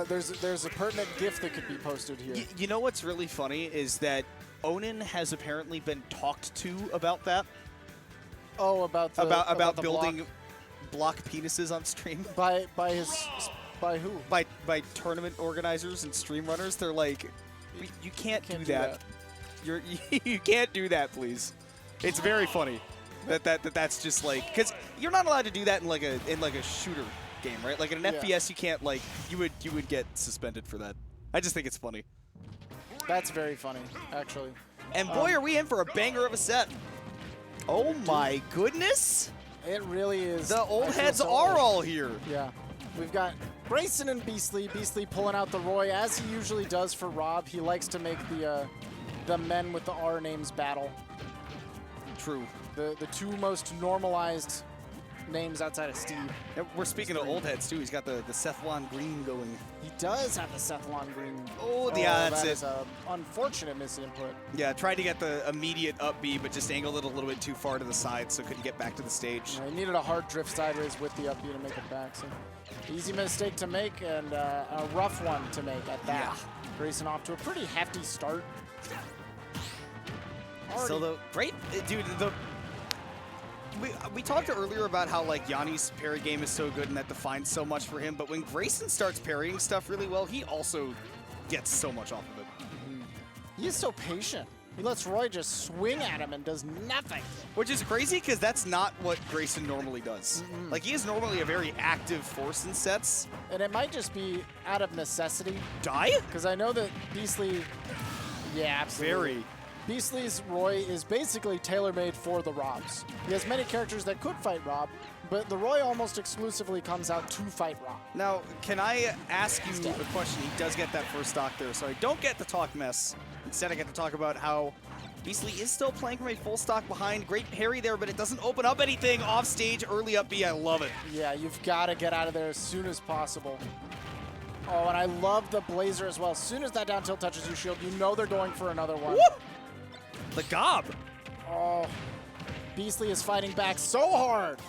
There's a pertinent GIF that could be posted here. You know what's really funny is that Onan has apparently been talked to about that. Oh, about the building block penises on stream. By who? By tournament organizers and stream runners. They're like, you can't do that. You can't do that, please. It's very funny that's just like, because you're not allowed to do that in like a shooter game, right? Like in an FPS, you can't, like, you would get suspended for that. I just think it's funny. That's very funny, actually. And boy, are we in for a banger of a set. Oh my goodness. It really is. The old heads are all here. Yeah. We've got Grayson and Beastly. Beastly pulling out the Roy, as he usually does for Rob. He likes to make the men with the R names battle. True. The two most normalized names outside of Steve. And we're speaking of old heads, too. He's got the Cephalon Green going. He does have the Cephalon Green. Oh, yeah, that's that it. is an unfortunate misinput. Yeah, tried to get the immediate up B, but just angled it a little bit too far to the side, so couldn't get back to the stage. Yeah, he needed a hard drift sideways with the up B to make it back. So easy mistake to make and a rough one to make at that. Yeah. Grayson off to a pretty hefty start. So the great, dude, we talked earlier about how, like, Yanni's parry game is so good and that defines so much for him, but when Grayson starts parrying stuff really well, he also gets so much off of it. He is so patient. He lets Roy just swing at him and does nothing. Which is crazy because that's not what Grayson normally does. Like, he is normally a very active force in sets. And it might just be out of necessity. Die? Because I know that Beastly, yeah, absolutely. Very. Beastly's Roy is basically tailor-made for the Robs. He has many characters that could fight Rob, but the Roy almost exclusively comes out to fight Rob. Now, can I ask you a question? He does get that first stock there, so I don't get to talk mess. Instead, I get to talk about how Beastly is still playing from a full stock behind. Great parry there, but it doesn't open up anything off stage. Early up B, I love it. Yeah, you've got to get out of there as soon as possible. Oh, and I love the Blazer as well. As soon as that down tilt touches your shield, you know they're going for another one. Woo! The gob. Oh, Beastly is fighting back so hard.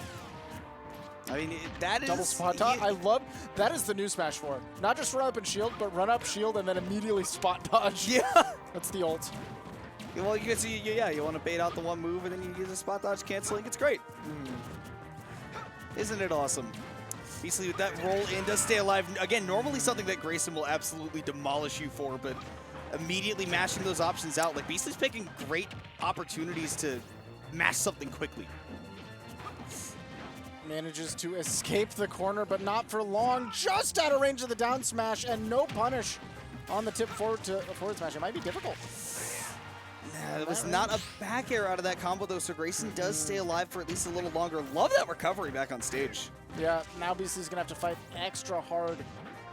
I mean, that is... Double spot dodge. I love... That is the new smash for him. Not just run up and shield, but run up, shield, and then immediately spot dodge. Yeah. That's the ult. Well, you can see, yeah, you want to bait out the one move, and then you use a spot dodge canceling. It's great. Isn't it awesome? Beastly with that roll in does stay alive. Again, normally something that Grayson will absolutely demolish you for, but immediately mashing those options out. Like, Beastly's picking great opportunities to mash something quickly. Manages to escape the corner, but not for long. Just out of range of the down smash, and no punish on the tip forward smash. It might be difficult. Nah, it was not a back air out of that combo, though, so Grayson does stay alive for at least a little longer. Love that recovery back on stage. Yeah, now Beastly's going to have to fight extra hard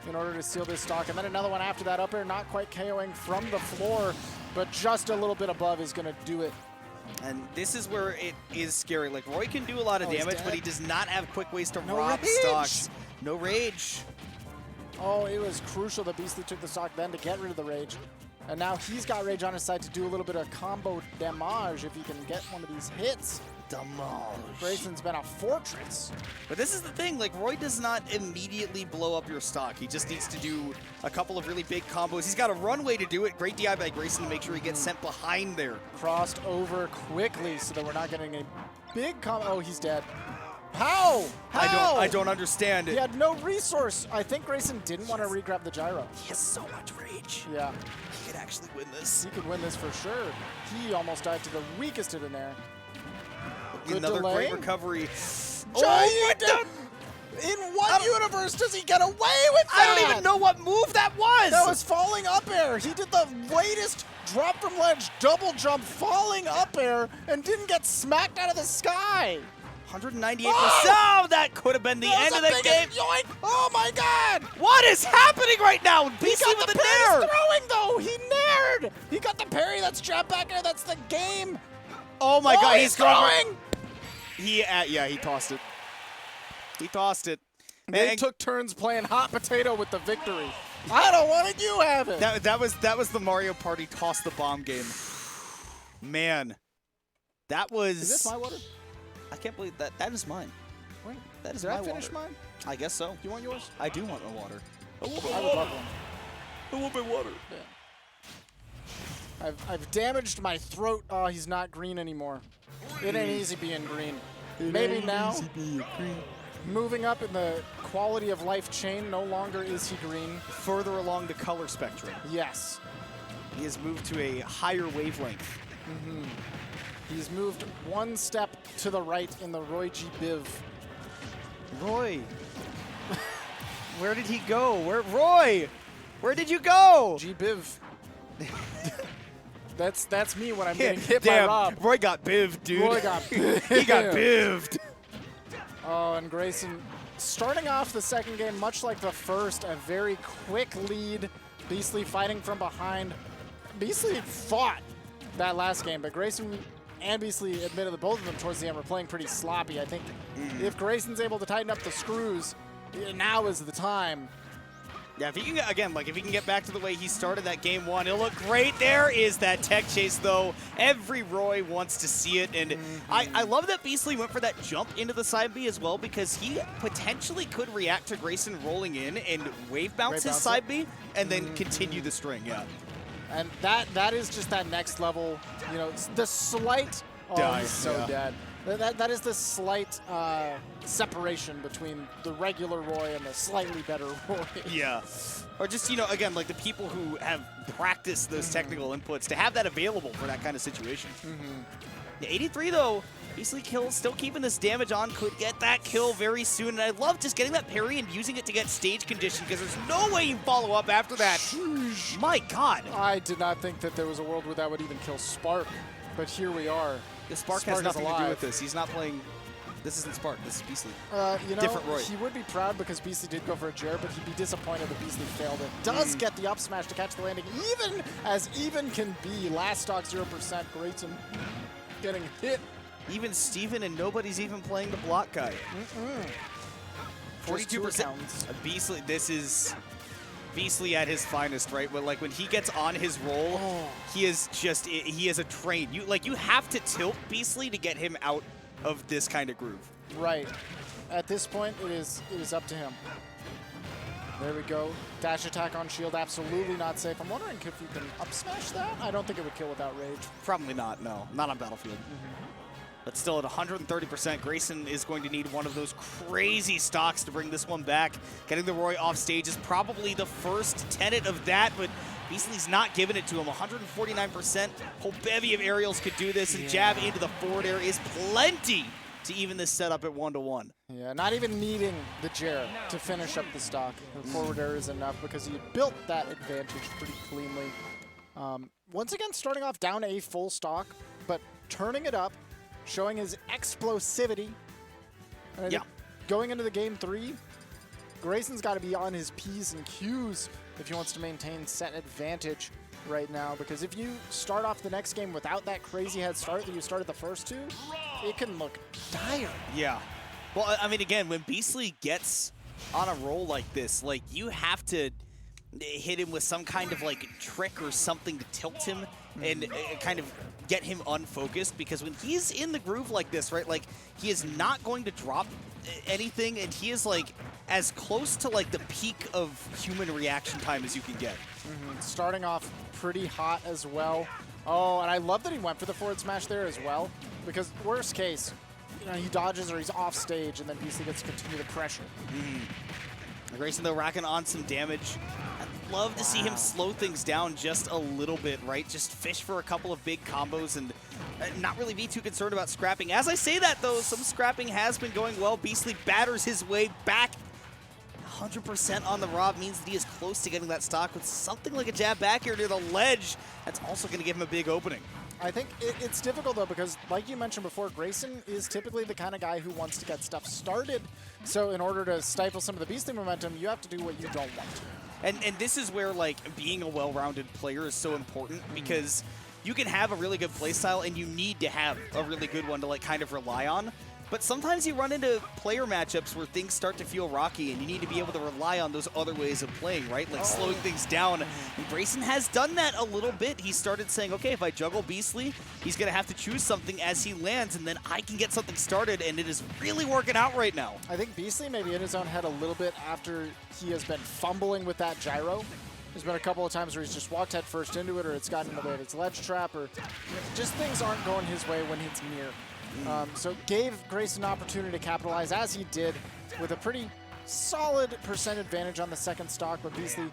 in order to seal this stock. And then another one after that up air, not quite KOing from the floor, but just a little bit above is going to do it. And this is where it is scary. Like, Roy can do a lot of damage, but he does not have quick ways to rob stocks. No rage. Oh, it was crucial that Beastly took the stock then to get rid of the rage. And now he's got rage on his side to do a little bit of combo damage if he can get one of these hits. Damage. Grayson's been a fortress. But this is the thing, like, Roy does not immediately blow up your stock. He just needs to do a couple of really big combos. He's got a runway to do it. Great DI by Grayson to make sure he gets sent behind there. Crossed over quickly so that we're not getting a big combo. Oh, he's dead. How? How? I don't understand it. He had no resource. I think Grayson didn't want to re-grab the gyro. He has so much rage. Yeah. He could actually win this. He could win this for sure. He almost died to the weakest hit in there. Another great recovery. Giant! In what universe does he get away with that? I don't even know what move that was. That was falling up air. He did the latest drop from ledge double jump falling up air and didn't get smacked out of the sky. 198%. Oh, that could have been the end of the game. Yoink. Oh my God! What is happening right now? Beastly with the nair. Throwing though. He naired. He got the parry. That's trap back air. That's the game. Oh my God! He's throwing. Yeah, he tossed it. He tossed it. They took turns playing hot potato with the victory. I don't want it. You have it. That was the Mario Party toss the bomb game. Man, that was. Is this my water? I can't believe that. That is mine. Wait, that is did my I finish water. mine? I guess so. You want yours? I do want my water. I want my I would water. love one. I want my water. Yeah. I've damaged my throat. Oh, he's not green anymore. It ain't easy being green. Maybe now, moving up in the quality of life chain, no longer is he green. Further along the color spectrum. Yes. He has moved to a higher wavelength. He's moved one step to the right in the Roy G. Biv. Roy. Where did he go? Roy? Where did you go? G. Biv. That's me when I'm getting hit by Rob. Roy got bivved, dude. Roy got bivved. He got bivved. Oh, and Grayson starting off the second game, much like the first, a very quick lead. Beastly fighting from behind. Beastly fought that last game, but Grayson and Beastly admitted that both of them towards the end were playing pretty sloppy. I think if Grayson's able to tighten up the screws, now is the time. Yeah, if he can get, again, like if he can get back to the way he started that game one, it'll look great. There is that tech chase, though. Every Roy wants to see it, and I love that Beastly went for that jump into the side B as well, because he potentially could react to Grayson rolling in and wave bounce his side B, and then continue the string. Yeah. And that is just that next level, you know, the slight. Oh, he's so dead. That is the slight separation between the regular Roy and the slightly better Roy. Yeah. Or just, you know, again, like the people who have practiced those technical inputs to have that available for that kind of situation. The 83, though, Beastly kills, still keeping this damage on, could get that kill very soon. And I love just getting that parry and using it to get stage condition, because there's no way you follow up after that. My God. I did not think that there was a world where that would even kill Spark, but here we are. The Spark has nothing to do with this. He's not playing. This isn't Spark. This is Beastly. You know, different Roy. He would be proud because Beastly did go for a Jared, but he'd be disappointed that Beastly failed it. Does get the up smash to catch the landing, even as even can be. Last stock 0%. Grayson getting hit. Even Steven, and nobody's even playing the block guy. 42%. Beastly. This is Beastly at his finest, right? When when he gets on his roll, he is a train. You have to tilt Beastly to get him out of this kind of groove. Right. At this point, it is up to him. There we go. Dash attack on shield, absolutely not safe. I'm wondering if you can up smash that. I don't think it would kill without rage. Probably not. No, not on Battlefield. But still at 130%, Grayson is going to need one of those crazy stocks to bring this one back. Getting the Roy off stage is probably the first tenet of that, but Beastly's not giving it to him. 149%. Whole bevy of aerials could do this, and jab into the forward air is plenty to even this setup at 1-1. Yeah, not even needing the Jared to finish up the stock. The forward air is enough because he built that advantage pretty cleanly. Once again, starting off down a full stock, but turning it up, showing his explosivity. And going into the game 3, Grayson's got to be on his P's and Q's if he wants to maintain set advantage right now, because if you start off the next game without that crazy head start that you started the first two, it can look dire. Yeah. Well, I mean, again, when Beastly gets on a roll like this, like, you have to hit him with some kind of like trick or something to tilt him and kind of get him unfocused, because when he's in the groove like this, right, like, he is not going to drop anything, and he is like as close to like the peak of human reaction time as you can get. Starting off pretty hot as well. Oh, and I love that he went for the forward smash there as well, because worst case, you know, he dodges or he's off stage, and then Beastly gets to continue the pressure. Grayson, though, racking on some damage. I'd love to see him slow things down just a little bit, right? Just fish for a couple of big combos and not really be too concerned about scrapping. As I say that, though, some scrapping has been going well. Beastly batters his way back. 100% on the Rob means that he is close to getting that stock with something like a jab back here near the ledge. That's also going to give him a big opening. I think it's difficult, though, because like you mentioned before, Grayson is typically the kind of guy who wants to get stuff started. So in order to stifle some of the Beastly momentum, you have to do what you don't want to. And this is where, like, being a well-rounded player is so important, because you can have a really good playstyle and you need to have a really good one to, like, kind of rely on. But sometimes you run into player matchups where things start to feel rocky and you need to be able to rely on those other ways of playing, right? Like slowing things down. And Grayson has done that a little bit. He started saying, okay, if I juggle Beastly, he's going to have to choose something as he lands, and then I can get something started, and it is really working out right now. I think Beastly may be in his own head a little bit after he has been fumbling with that gyro. There's been a couple of times where he's just walked head first into it, or it's gotten in the way of its ledge trap, or just things aren't going his way when it's near. So gave Grayson an opportunity to capitalize, as he did, with a pretty solid percent advantage on the second stock, but Beastly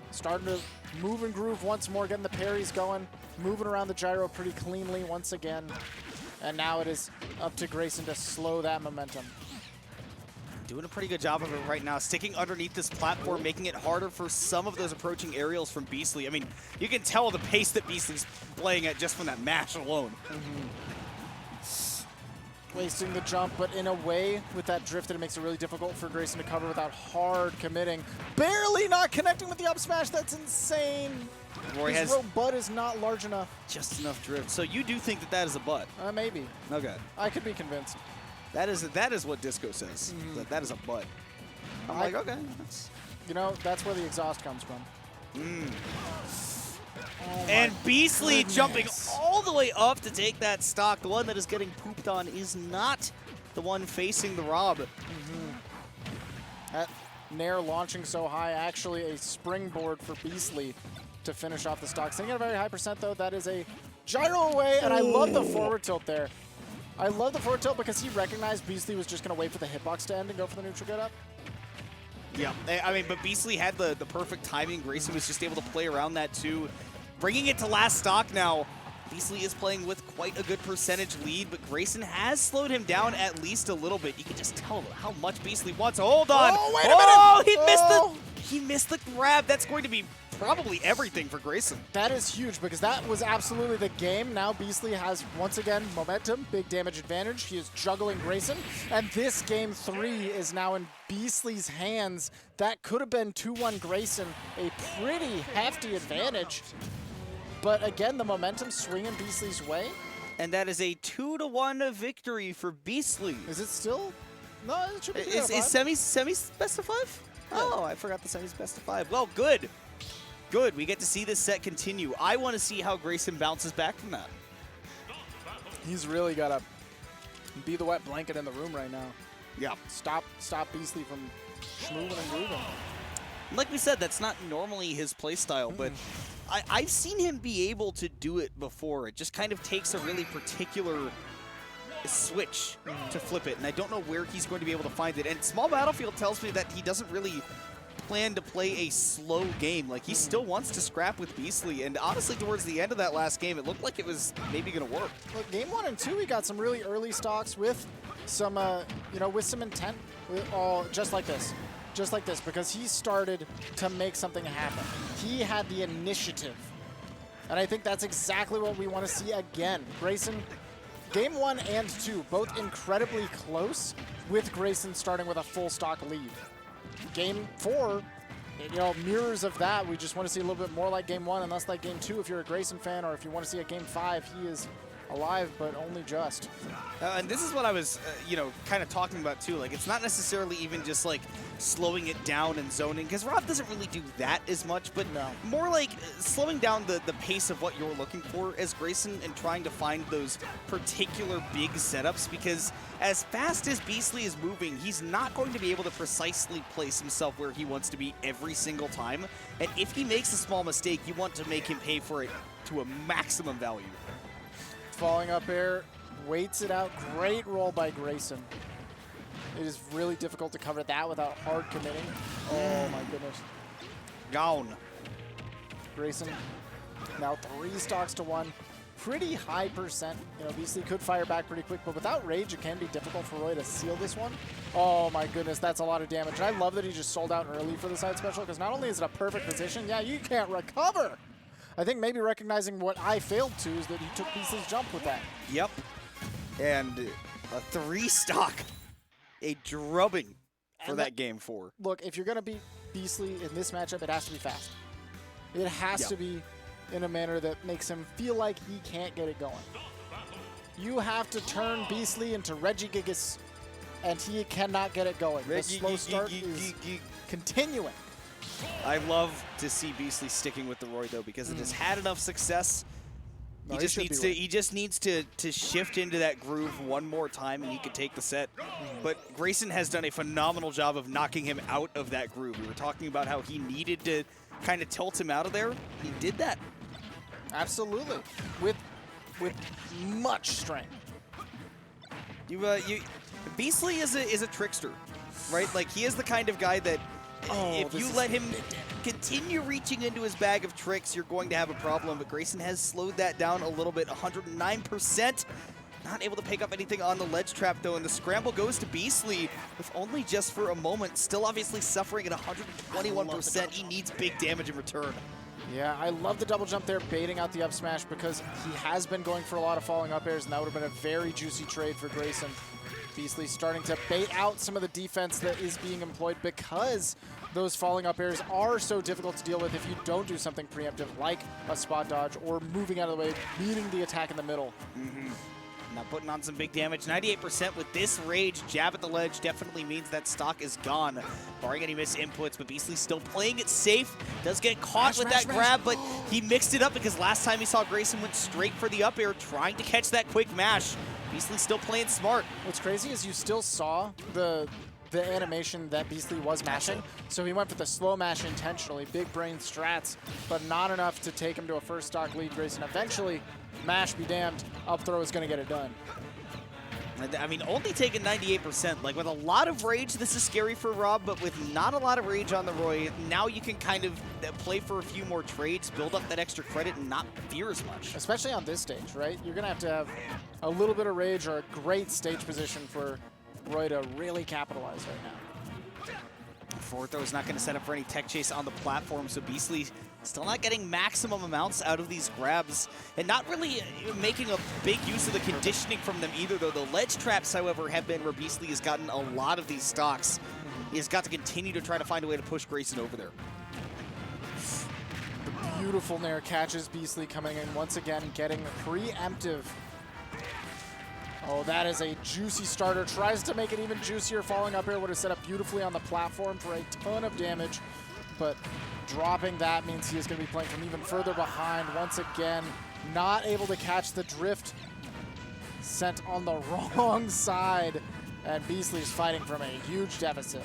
starting to move and groove once more, getting the parries going, moving around the gyro pretty cleanly once again. And now it is up to Grayson to slow that momentum. Doing a pretty good job of it right now, sticking underneath this platform, making it harder for some of those approaching aerials from Beastly. I mean, you can tell the pace that Beastly's playing at just from that match alone. Wasting the jump, but in a way, with that drift, that it makes it really difficult for Grayson to cover without hard committing. Barely not connecting with the up smash. That's insane. Roy His has butt is not large enough. just enough drift. So you do think that that is a butt? Maybe. Okay. I could be convinced. That is what Disco says. That is a butt. I'm like, okay. That's... You know, that's where the exhaust comes from. Oh And Beastly goodness. jumping all the way up to take that stock. The one that is getting pooped on is not the one facing the Rob. That Nair launching so high, actually a springboard for Beastly to finish off the stock. Sitting at a very high percent, though, that is a gyro away, and I love the forward tilt there. I love the forward tilt because he recognized Beastly was just going to wait for the hitbox to end and go for the neutral get up. Yeah, I mean, but Beastly had the perfect timing. Grayson was just able to play around that too. Bringing it to last stock now. Beastly is playing with quite a good percentage lead, but Grayson has slowed him down at least a little bit. You can just tell how much Beastly wants. Hold on. Oh, wait a minute. He missed the grab. That's going to be probably everything for Grayson. That is huge because that was absolutely the game. Now Beastly has, once again, momentum, big damage advantage. He is juggling Grayson, and this game 3 is now in Beastly's hands. That could have been 2-1 Grayson, a pretty hefty advantage. But again, the momentum swinging Beastly's way. And that is a 2-1 victory for Beastly. Is it still? No, it should be. Is semis best of 5? Yeah. Oh, I forgot the semis best of 5. Well, good. Good. We get to see this set continue. I want to see how Grayson bounces back from that. He's really got to be the wet blanket in the room right now. Yeah. Stop Beastly from schmooving and grooving. Like we said, that's not normally his play style, but I've seen him be able to do it before. It just kind of takes a really particular switch to flip it, and I don't know where he's going to be able to find it. And Small Battlefield tells me that he doesn't really plan to play a slow game. Like, he still wants to scrap with Beastly, and honestly, towards the end of that last game, it looked like it was maybe going to work. Look, game 1 and 2, he got some really early stocks with some, with some intent, just like this. Just like this, because he started to make something happen. He had the initiative. And I think that's exactly what we want to see again. Grayson, game 1 and 2, both incredibly close, with Grayson starting with a full stock lead. Game 4, mirrors of that. We just want to see a little bit more like game 1 and less like game 2 if you're a Grayson fan, or if you want to see a game 5, he is alive, but only just. And this is what I was, kind of talking about too. Like, it's not necessarily even just like slowing it down and zoning, because Rob doesn't really do that as much, but more like slowing down the pace of what you're looking for as Grayson and trying to find those particular big setups, because as fast as Beastly is moving, he's not going to be able to precisely place himself where he wants to be every single time. And if he makes a small mistake, you want to make him pay for it to a maximum value. Falling up air, waits it out. Great roll by Grayson. It is really difficult to cover that without hard committing. Oh my goodness. Gone. Grayson now 3 stocks to 1. Pretty high percent. Beastly could fire back pretty quick, but without rage, it can be difficult for Roy to seal this one. Oh my goodness, that's a lot of damage. And I love that he just sold out early for the side special, because not only is it a perfect position, yeah, you can't recover. I think maybe recognizing what I failed to is that he took Beastly's jump with that. Yep. And a 3 stock. A drubbing for that game 4. Look, if you're going to beat Beastly in this matchup, it has to be fast. It has to be in a manner that makes him feel like he can't get it going. You have to turn Beastly into Regigigas and he cannot get it going. The slow start is continuing. I love to see Beastly sticking with the Roy, though, because it has had enough success. No, he just needs to shift into that groove one more time, and he can take the set. But Grayson has done a phenomenal job of knocking him out of that groove. We were talking about how he needed to kind of tilt him out of there. He did that. Absolutely, with much strength. Beastly is a trickster, right? Like, he is the kind of guy that if you let him continue reaching into his bag of tricks, you're going to have a problem. But Grayson has slowed that down a little bit, 109%. Not able to pick up anything on the ledge trap, though, and the scramble goes to Beastly, if only just for a moment. Still obviously suffering at 121%. He needs big damage in return. Yeah, I love the double jump there, baiting out the up smash, because he has been going for a lot of falling up airs, and that would have been a very juicy trade for Grayson. Beastly starting to bait out some of the defense that is being employed, because those falling up airs are so difficult to deal with if you don't do something preemptive like a spot dodge or moving out of the way, meeting the attack in the middle. Now putting on some big damage. 98% with this rage. Jab at the ledge definitely means that stock is gone, barring any missed inputs, but Beastly still playing it safe. Does get caught with that grab, but he mixed it up because last time he saw Grayson went straight for the up air, trying to catch that quick mash. Beastly still playing smart. What's crazy is you still saw the animation that Beastly was mashing, so he went for the slow mash intentionally, big brain strats, but not enough to take him to a first stock lead. Grayson eventually, mash be damned, up throw is going to get it done. I mean, only taking 98%. Like, with a lot of rage, this is scary for Rob, but with not a lot of rage on the Roy, now you can kind of play for a few more trades, build up that extra credit, and not fear as much. Especially on this stage, right? You're going to have a little bit of rage or a great stage position for Roy to really capitalize right now. Forward throw is not going to set up for any tech chase on the platform, so Beastly still not getting maximum amounts out of these grabs, and not really making a big use of the conditioning from them either, though. The ledge traps, however, have been where Beastly has gotten a lot of these stocks. He has got to continue to try to find a way to push Grayson over there. The beautiful Nair catches Beastly coming in once again, getting preemptive. Oh, that is a juicy starter. Tries to make it even juicier. Falling up here would have set up beautifully on the platform for a ton of damage, but dropping that means he is going to be playing from even further behind. Once again, not able to catch the drift. Sent on the wrong side, and Beastly is fighting from a huge deficit.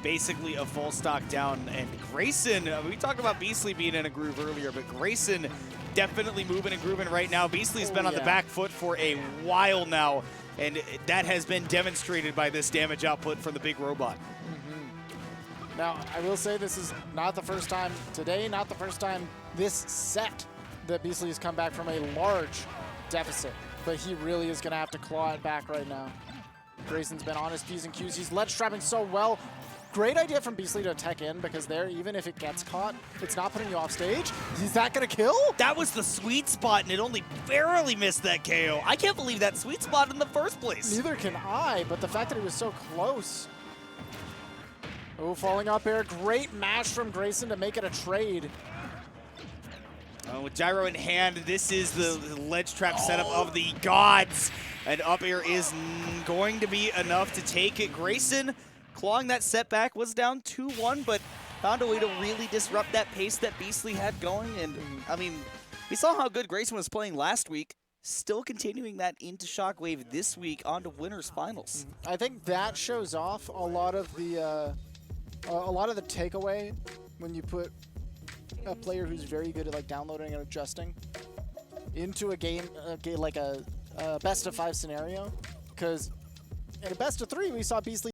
Basically a full stock down, and Grayson, we talked about Beastly being in a groove earlier, but Grayson definitely moving and grooving right now. Beastly's been on the back foot for a while now, and that has been demonstrated by this damage output from the big robot. Now, I will say this is not the first time today, not the first time this set that Beastly has come back from a large deficit, but he really is going to have to claw it back right now. Grayson's been on his P's and Q's. He's ledge trapping so well. Great idea from Beastly to tech in, because there, even if it gets caught, it's not putting you off stage. Is that going to kill? That was the sweet spot, and it only barely missed that KO. I can't believe that sweet spot in the first place. Neither can I, but the fact that he was so close. Oh, falling up air. Great mash from Grayson to make it a trade. With gyro in hand, this is the ledge trap setup of the gods. And up air is going to be enough to take it. Grayson clawing that setback, was down 2-1, but found a way to really disrupt that pace that Beastly had going. And, I mean, we saw how good Grayson was playing last week. Still continuing that into Shockwave this week on to winners finals. I think that shows off a lot of the takeaway when you put a player who's very good at like downloading and adjusting into a game like a best of 5 scenario, because in a best of 3 we saw Beastly